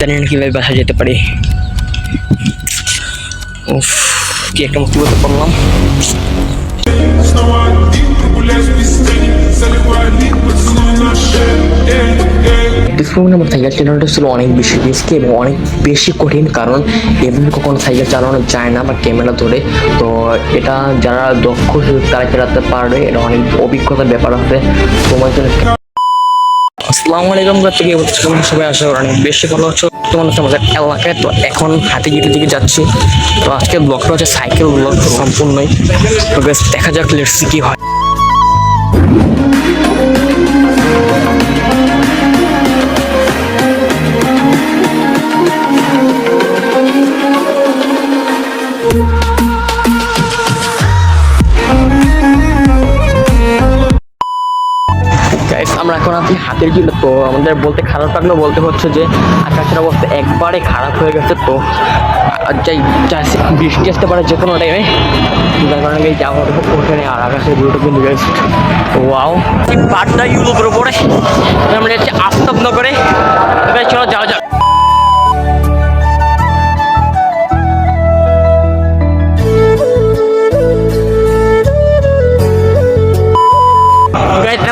জানি না কিভাবে বাসা যেতে পারি। উফ, কি একটা মুসিবতে পড়লাম। আমার সাইকেল চালানোটা ছিল অনেক বেশি রিস্কি এবং অনেক বেশি কঠিন, কারণ এমনি কখনো সাইকেল চালানো যায় না বা ক্যামেরা ধরে। তো এটা যারা দক্ষ তারা চালাতে পারবে, এটা অনেক অভিজ্ঞতার ব্যাপার আছে তোমার জন্য। আসসালামু আলাইকুম, সবাই আশা করি অনেক বেশি ভালো হচ্ছে। তোমার হচ্ছে আমাদের এলাকায়। তো এখন হাতিগিরির দিকে যাচ্ছি। তো আজকে ব্লগটা হচ্ছে সাইকেল ব্লগ সম্পূর্ণই। তো বেশ দেখা যাক লেটস সি কি হয়। আমরা এখন আছি হাতের গিলে। তো আমাদের বলতে খারাপ লাগলো, বলতে হচ্ছে যে আকাশের অবস্থা একবারে খারাপ হয়ে গেছে। তো বৃষ্টি আসতে পারে যে কোনো টাইমে, যার কারণে এই যাওয়াটা খুব কঠিন। আর আকাশের ভিউটা কিন্তু গেছে ওয়াও, পাটটা ইউরোপের উপরে আমরা হচ্ছে আফতাবনগরে। চলো যাওয়া যাক।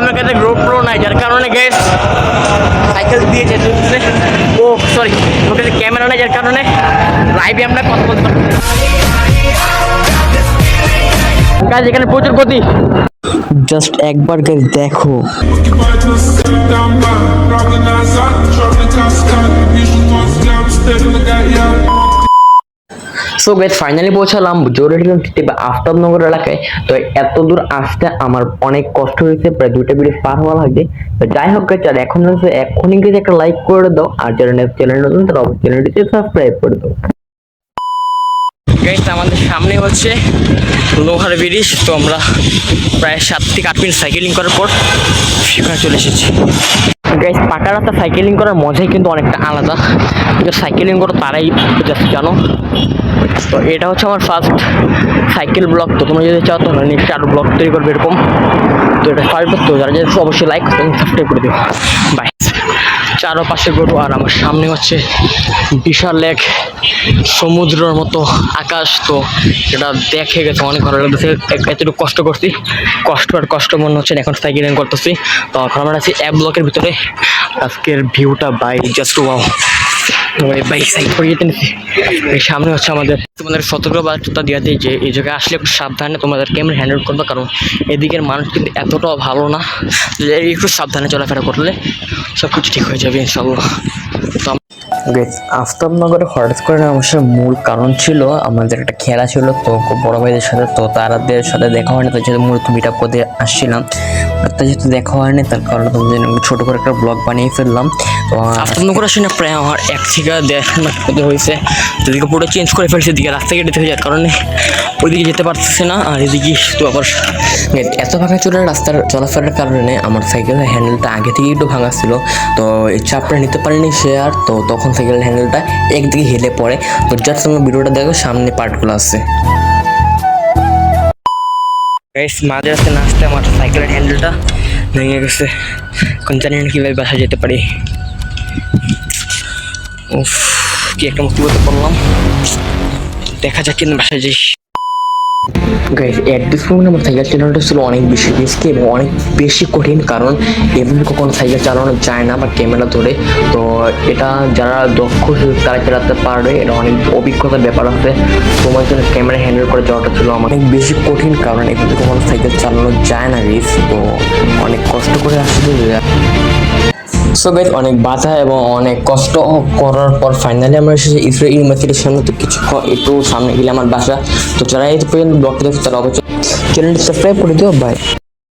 আমার কাছে GoPro নাই, যার কারণে গ্যাস সাইকেল দিয়ে যেতে হচ্ছে। ও সরি, আমার কাছে ক্যামেরা নাই, যার কারণে লাইভে আমরা কথা বলতে পারি। গাইস এখানে প্রচুর গতি, জাস্ট একবার গাইস দেখো। সো গাইস ফাইনালি পৌঁছালাম জোরেডিগঞ্জ বা আফতাবনগর এলাকায়। তো এত দূর আসতে আমার অনেক কষ্ট হয়েছে, প্রায় 2টা ব্রিজ পার হওয়া লাগে। তো যাই হোক গাইস, আর এখনই কিন্তু একটা লাইক করে দাও, আর যারা চ্যানেল নতুন তারা অবশ্যই চ্যানেলটিকে সাবস্ক্রাইব করে দাও। গাইস আমাদের সামনে হচ্ছে লোহার ব্রিজ। তো আমরা প্রায় 7 থেকে 8 মিনিট সাইকেলিং করার পর সেখানে চলে এসেছি। গাইস পাকা রাস্তা সাইকেলিং করার মজাই কিন্তু অনেকটা আলাদা। সাইকেলিং করো তারাই জাস্ট জানো। তো এটা হচ্ছে আমার ফার্স্ট সাইকেল ব্লগ। তো তোমরা যদি চাও তোমরা নেক্সট আরো ব্লগ তৈরি করবে এরকম। তো এটা ফার্স্ট, তো যারা যারা অবশ্যই লাইক এবং সাবস্ক্রাইব করে দিও। বাই। চারপাশে গরু আর আমার সামনে হচ্ছে বিশাল লেক, সমুদ্রের মতো আকাশ। তো এটা দেখে গেছে অনেক ভালো লাগতেছে। এতটুকু কষ্ট করছি, কষ্ট মনে হচ্ছে। এখন সাইকেলিং করতেছি। তো এখন আমরা আছি অ্যাপ ব্লকের ভিতরে। আজকের ভিউটা বাই জাস্ট ওয়াও। বাইক সাইড করে যেতে নিচ্ছি। এই সামনে হচ্ছে তোমাদের সতর্কবার্তা দিয়ে দিই যে এই জায়গায় আসলে একটু সাবধানে তোমাদের ক্যামেরা হ্যান্ডেল করবে, কারণ এদিকের মানুষ কিন্তু এতটাও ভালো না। একটু সাবধানে চলাফেরা করলে সব কিছু ঠিক হয়ে যাবে ইনশাল্লাহ। তো আফতাবনগরে হঠাৎ করে আমার মূল কারণ ছিল আমাদের একটা খেলা ছিল, তো বড় ভাইদের সাথে। তো তাদের সাথে দেখা হয়নি, তার যেহেতু মূলত মিট আপ করতে আসছিলাম। তার যেহেতু দেখা হয়নি, তার কারণে তোমাদের ছোটো করে একটা ব্লগ বানিয়ে ফেললাম। তো আফতাবনগর আসে না প্রায় আমার 1 থেকে 1.5 মাস হয়েছে। যেদিকে পুরো চেঞ্জ করে ফেলছে, এদিকে রাস্তা কেটে থেকে যার কারণে ওইদিকে যেতে পারতেছে না। আর এদিকে তো আবার এত ভাঙা চোরের রাস্তার চলাফেরার কারণে আমার সাইকেলের হ্যান্ডেলটা আগে থেকেই একটু ভাঙা ছিল। তো এই চাপটা নিতে পারিনি সে, আর তো তখন সাইকেলের হ্যান্ডেলটা একদিকে হেলে পড়ে। তো জাস্ট তুমি ভিডিওটা দেখো, সামনে পার্টগুলো আছে। মাঝে রাস্তায় না আসতে আমার সাইকেলের হ্যান্ডেলটা ভেঙে গেছে। এখন জানি না কিভাবে বাসা যেতে পারি। উফ, কি একটা মুসিবতে পড়লাম। দেখা যাক কিন্তু বাসায় যাই। গাইস এট দিস মোমেন্ট আমার সাইকেল চালানোটা ছিল অনেক বেশি রিস্কি এবং অনেক বেশি কঠিন, কারণ এমনি কখনো সাইকেল চালানো যায় না বা ক্যামেরা ধরে। তো এটা যারা দক্ষ তারা চালাতে পারবে, এটা অনেক অভিজ্ঞতার ব্যাপার আছে তোমার জন্য। ক্যামেরা হ্যান্ডেল করে যাওয়াটা ছিল আমার অনেক বেশি কঠিন, কারণ এমনি কখনো সাইকেল চালানো যায় না রিস্ক। তো অনেক কষ্ট করে আসলে। সো গাইস অনেক বাধা এবং অনেক কষ্ট করার পর ফাইনালি আমরা এসেছি ইসরায়েল ইউনিভার্সিটির সামনে। তো কিছুক্ষণ একটু সামনে গেলে আমার বাসা। তো যারা এই পর্যন্ত ব্লগটা দেখছে তারা অবশ্যই চ্যানেলটি সাবস্ক্রাইব করে দিও। বাই।